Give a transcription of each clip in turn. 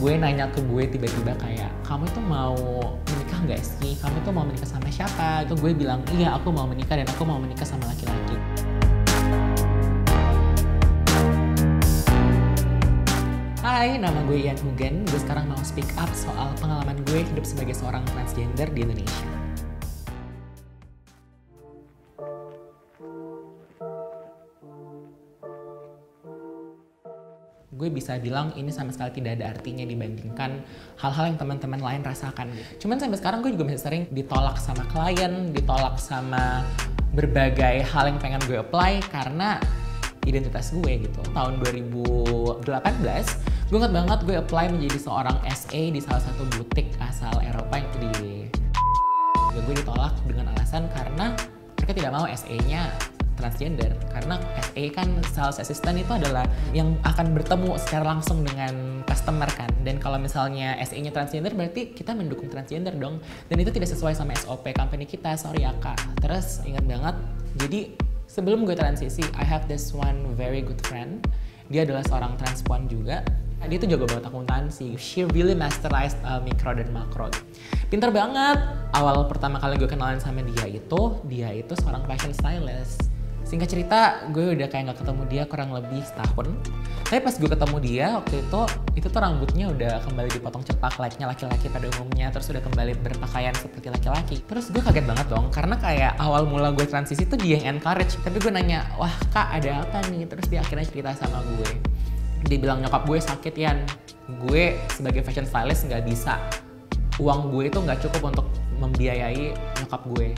gue nanya ke gue tiba-tiba kayak, kamu tuh mau menikah nggak sih? Kamu tuh mau menikah sama siapa? Itu gue bilang, iya aku mau menikah dan aku mau menikah sama laki-laki. Hai, nama gue Ian Hugen. Gue sekarang mau speak up soal pengalaman gue hidup sebagai seorang transgender di Indonesia. Gue bisa bilang ini sama sekali tidak ada artinya dibandingkan hal-hal yang teman-teman lain rasakan. Cuman sampai sekarang gue juga masih sering ditolak sama klien, ditolak sama berbagai hal yang pengen gue apply karena identitas gue gitu. Tahun 2018, gue ingat banget gue apply menjadi seorang SA di salah satu butik asal Eropa yang di gue ditolak dengan alasan karena mereka tidak mau SA-nya transgender, karena SA kan sales assistant itu adalah yang akan bertemu secara langsung dengan customer kan, dan kalau misalnya SA-nya transgender berarti kita mendukung transgender dong, dan itu tidak sesuai sama SOP company kita, sorry ya kak. Terus ingat banget, jadi sebelum gue transisi, I have this one very good friend, dia adalah seorang transpuan juga. Dia tuh jago banget akuntansi, she really masterized mikro dan makro. Pinter banget. Awal pertama kali gue kenalan sama dia itu seorang fashion stylist. Singkat cerita, gue udah kayak gak ketemu dia kurang lebih setahun. Tapi pas gue ketemu dia waktu itu tuh rambutnya udah kembali dipotong cepak layaknya laki-laki pada umumnya. Terus udah kembali berpakaian seperti laki-laki. Terus gue kaget banget dong, karena kayak awal mula gue transisi tuh dia yang encourage. Tapi gue nanya, wah kak ada apa nih? Terus dia akhirnya cerita sama gue. Dia bilang, nyokap gue sakit Yan. Gue sebagai fashion stylist gak bisa. Uang gue itu gak cukup untuk membiayai nyokap gue.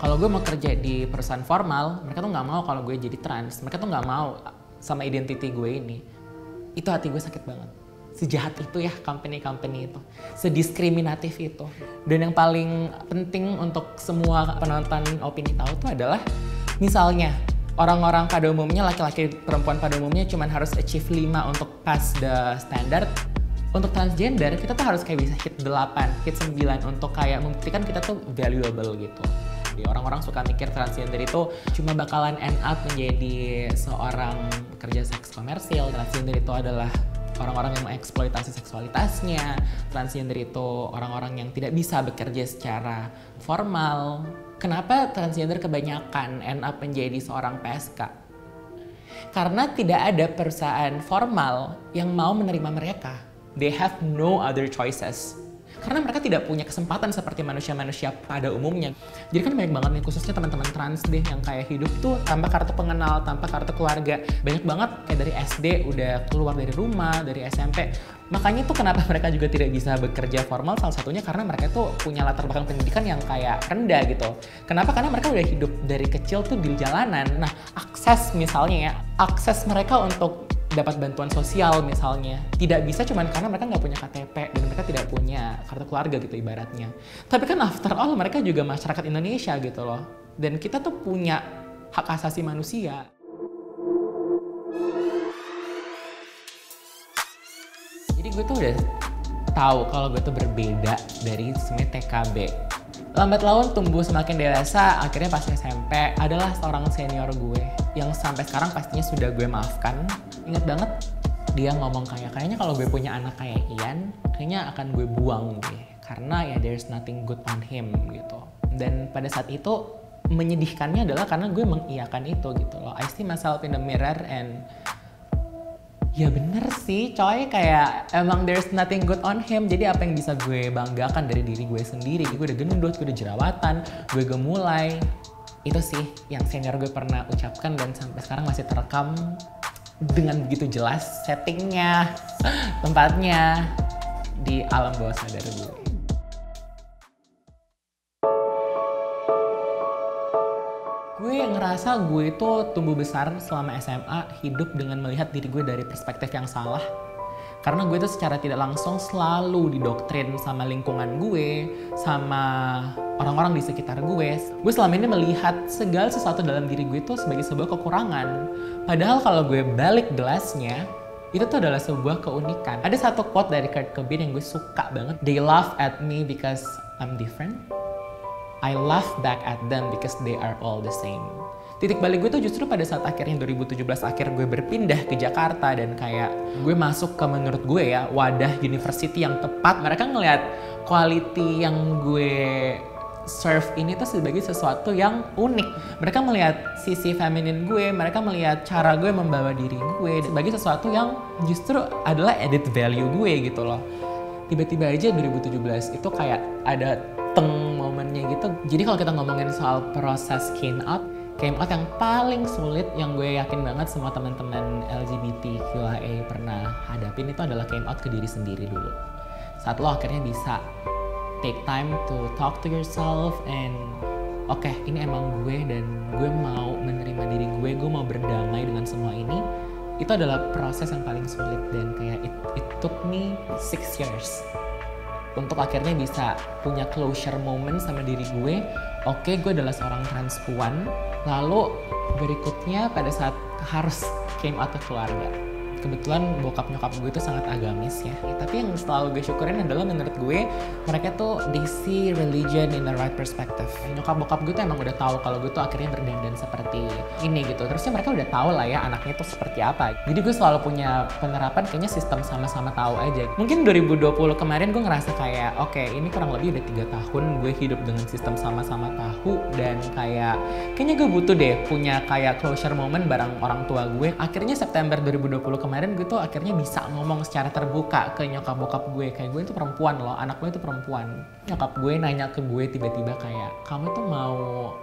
Kalau gue mau kerja di perusahaan formal, mereka tuh nggak mau kalau gue jadi trans. Mereka tuh nggak mau sama identity gue ini. Itu hati gue sakit banget. Sejahat itu ya company itu. Sediskriminatif itu. Dan yang paling penting untuk semua penonton opini tahu tuh adalah, misalnya orang-orang pada umumnya, laki-laki perempuan pada umumnya cuman harus achieve 5 untuk pass the standard. Untuk transgender, kita tuh harus kayak bisa hit 8, hit 9 untuk kayak membuktikan kita tuh valuable gitu. Orang-orang suka mikir transgender itu cuma bakalan end up menjadi seorang pekerja seks komersil. Transgender itu adalah orang-orang yang mengeksploitasi seksualitasnya. Transgender itu orang-orang yang tidak bisa bekerja secara formal. Kenapa transgender kebanyakan end up menjadi seorang PSK? Karena tidak ada perusahaan formal yang mau menerima mereka. They have no other choices. Karena mereka tidak punya kesempatan seperti manusia-manusia pada umumnya. Jadi kan banyak banget nih, khususnya teman-teman trans deh, yang kayak hidup tuh tanpa kartu pengenal, tanpa kartu keluarga. Banyak banget kayak dari SD udah keluar dari rumah, dari SMP. Makanya tuh kenapa mereka juga tidak bisa bekerja formal, salah satunya karena mereka tuh punya latar belakang pendidikan yang kayak rendah gitu. Kenapa? Karena mereka udah hidup dari kecil tuh di jalanan. Nah, akses misalnya ya, akses mereka untuk dapat bantuan sosial misalnya tidak bisa cuman karena mereka nggak punya KTP dan mereka tidak punya kartu keluarga gitu ibaratnya. Tapi kan after all mereka juga masyarakat Indonesia gitu loh, dan kita tuh punya hak asasi manusia. Jadi gue tuh udah tahu kalau gue tuh berbeda dari sebenarnya TKB. Lambat laun tumbuh semakin dewasa, akhirnya pas SMP adalah seorang senior gue yang sampai sekarang pastinya sudah gue maafkan. Ingat banget dia ngomong kayaknya kalau gue punya anak kayak Ian, kayaknya akan gue buang gue. Karena ya there's nothing good on him gitu. Dan pada saat itu menyedihkannya adalah karena gue mengiyakan itu gitu loh. I see myself in the mirror and ya bener sih coy, kayak emang there's nothing good on him. Jadi apa yang bisa gue banggakan dari diri gue sendiri? Gue udah gendut, gue udah jerawatan, gue gemulai. Itu sih yang senior gue pernah ucapkan dan sampai sekarang masih terekam dengan begitu jelas settingnya, tempatnya di alam bawah sadar gue. Gue ngerasa gue itu tumbuh besar selama SMA hidup dengan melihat diri gue dari perspektif yang salah. Karena gue tuh secara tidak langsung selalu didoktrin sama lingkungan gue, sama orang-orang di sekitar gue. Gue selama ini melihat segala sesuatu dalam diri gue itu sebagai sebuah kekurangan. Padahal kalau gue balik gelasnya, itu tuh adalah sebuah keunikan. Ada satu quote dari Kurt Cobain yang gue suka banget. They laugh at me because I'm different. I laugh back at them because they are all the same. Titik balik gue tuh justru pada saat akhirnya 2017 akhir gue berpindah ke Jakarta dan kayak gue masuk ke menurut gue ya wadah university yang tepat. Mereka ngelihat quality yang gue serve ini tuh sebagai sesuatu yang unik. Mereka melihat sisi feminin gue, mereka melihat cara gue membawa diri gue sebagai sesuatu yang justru adalah added value gue gitu loh. Tiba-tiba aja 2017 itu kayak ada momennya gitu. Jadi kalau kita ngomongin soal proses came out yang paling sulit yang gue yakin banget semua teman-teman LGBTQIA pernah hadapin itu adalah came out ke diri sendiri dulu. Saat lo akhirnya bisa take time to talk to yourself and oke, ini emang gue dan gue mau menerima diri gue mau berdamai dengan semua ini. Itu adalah proses yang paling sulit dan kayak it took me 6 years untuk akhirnya bisa punya closure moment sama diri gue. Oke, gue adalah seorang transpuan. Lalu berikutnya pada saat harus came out ke keluarga. Kebetulan bokap nyokap gue itu sangat agamis ya. Tapi yang selalu gue syukurin adalah menurut gue mereka tuh they see religion in the right perspective. Nyokap bokap gue tuh emang udah tahu kalau gue tuh akhirnya berdandan seperti ini gitu. Terusnya mereka udah tahu lah ya anaknya tuh seperti apa. Jadi gue selalu punya penerapan kayaknya sistem sama-sama tahu aja. Mungkin 2020 kemarin gue ngerasa kayak oke, ini kurang lebih udah 3 tahun gue hidup dengan sistem sama-sama tahu dan kayaknya gue butuh deh punya kayak closure moment bareng orang tua gue. Akhirnya September 2020 kemarin gue tuh akhirnya bisa ngomong secara terbuka ke nyokap bokap gue kayak gue itu perempuan loh, anak gue itu perempuan. Nyokap gue nanya ke gue tiba-tiba kayak kamu tuh mau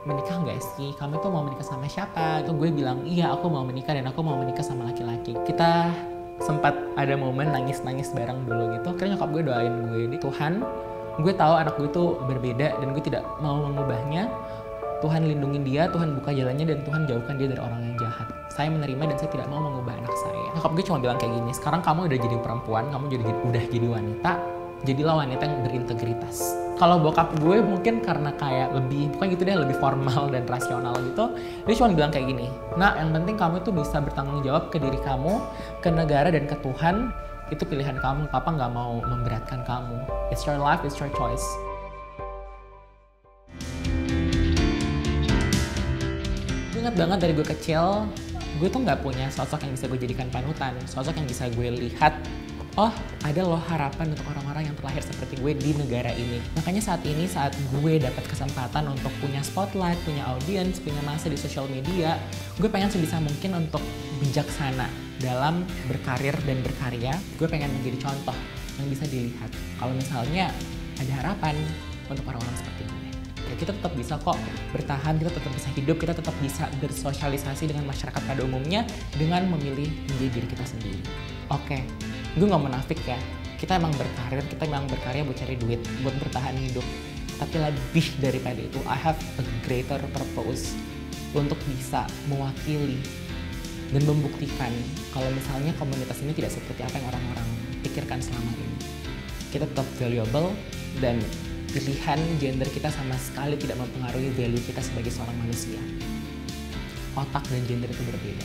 menikah nggak sih? Kamu tuh mau menikah sama siapa? Itu gue bilang iya aku mau menikah dan aku mau menikah sama laki-laki. Kita sempat ada momen nangis-nangis bareng dulu gitu. Akhirnya nyokap gue doain gue di Tuhan. Gue tahu anak gue tuh berbeda dan gue tidak mau mengubahnya. Tuhan lindungi dia, Tuhan buka jalannya, dan Tuhan jauhkan dia dari orang yang jahat. Saya menerima dan saya tidak mau mengubah anak saya. Nyokap gue cuma bilang kayak gini, sekarang kamu udah jadi perempuan, kamu udah jadi wanita, jadilah wanita yang berintegritas. Kalau bokap gue mungkin karena kayak lebih, bukan gitu deh, lebih formal dan rasional gitu, dia cuma bilang kayak gini, nah yang penting kamu tuh bisa bertanggung jawab ke diri kamu, ke negara dan ke Tuhan, itu pilihan kamu, papa nggak mau memberatkan kamu. It's your life, it's your choice. Ingat banget dari gue kecil, gue tuh nggak punya sosok yang bisa gue jadikan panutan, sosok yang bisa gue lihat, oh ada loh harapan untuk orang-orang yang terlahir seperti gue di negara ini. Makanya saat ini, saat gue dapat kesempatan untuk punya spotlight, punya audience, punya masa di social media, gue pengen sebisa mungkin untuk bijaksana dalam berkarir dan berkarya. Gue pengen menjadi contoh yang bisa dilihat. Kalau misalnya ada harapan untuk orang-orang seperti gue. Ya, kita tetap bisa kok bertahan, kita tetap bisa hidup, kita tetap bisa bersosialisasi dengan masyarakat pada umumnya dengan memilih menjadi diri kita sendiri. Oke, gue gak menafik ya, kita emang berkarir, kita emang berkarya buat cari duit, buat bertahan hidup. Tapi lebih daripada itu, I have a greater purpose untuk bisa mewakili dan membuktikan kalau misalnya komunitas ini tidak seperti apa yang orang-orang pikirkan selama ini. Kita tetap valuable dan pilihan gender kita sama sekali tidak mempengaruhi value kita sebagai seorang manusia. Otak dan gender itu berbeda.